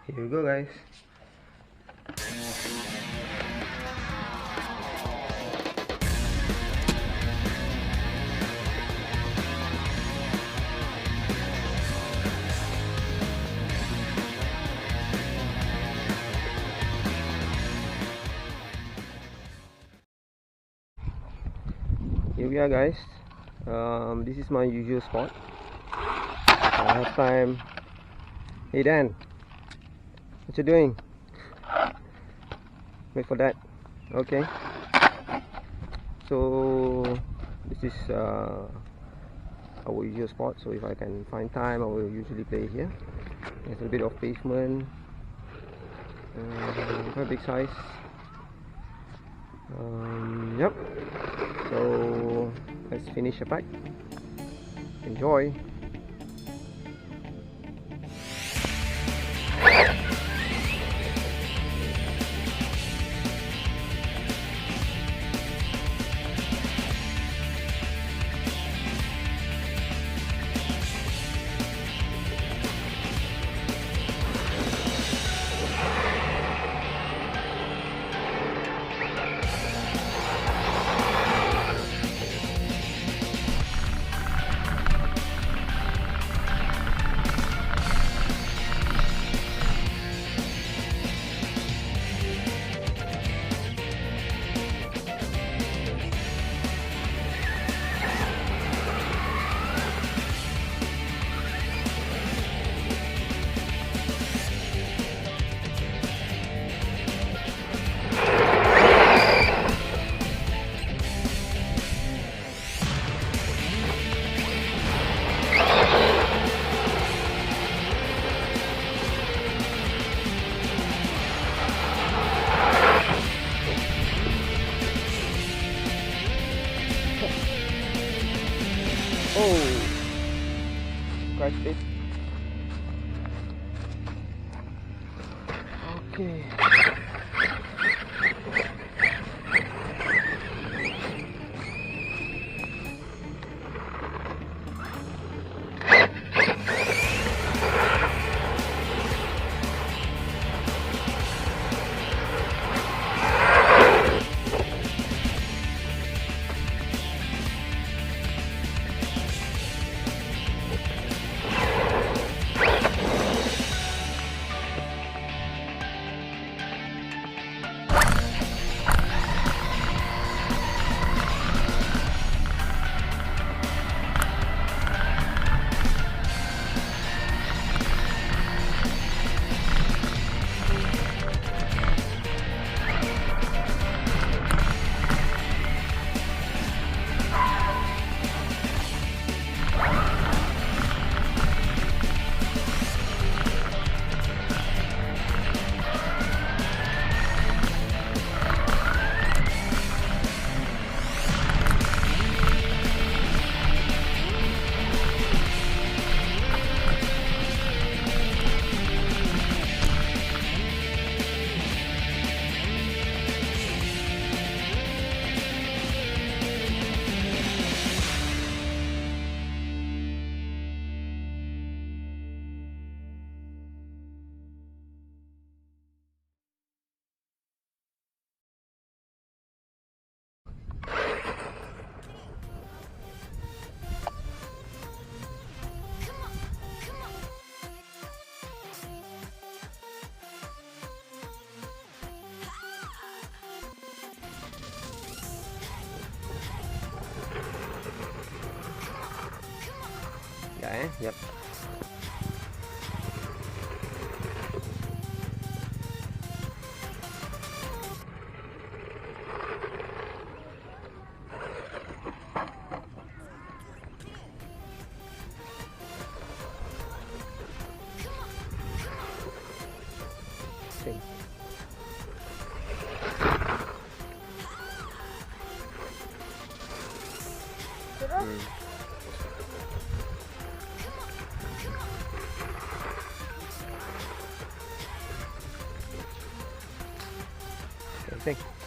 Here we go, guys. Here we are, guys. This is my usual spot. I have time. Hey Dan, what you doing? Wait for that. Okay. So this is our usual spot. So if I can find time, I will usually play here. There's a bit of pavement. Quite big size. Yep. So let's finish the pack. Enjoy. Oh, scratched it. Okay. Okay, yep. See. Okay.